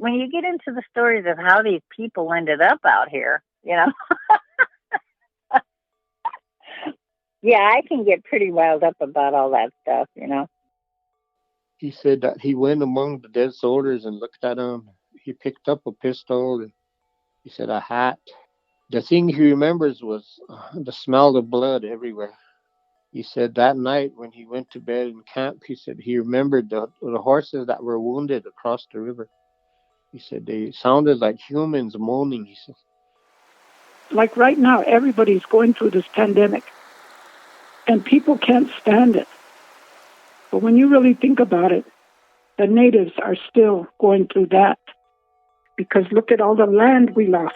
when you get into the stories of how these people ended up out here, yeah, I can get pretty riled up about all that stuff, He said that he went among the dead soldiers and looked at them. He picked up a pistol and he said a hat. The thing he remembers was the smell of blood everywhere. He said that night when he went to bed in camp, he said he remembered the horses that were wounded across the river. He said they sounded like humans moaning, he said. Like right now, everybody's going through this pandemic, and people can't stand it. But when you really think about it, the natives are still going through that. Because look at all the land we lost.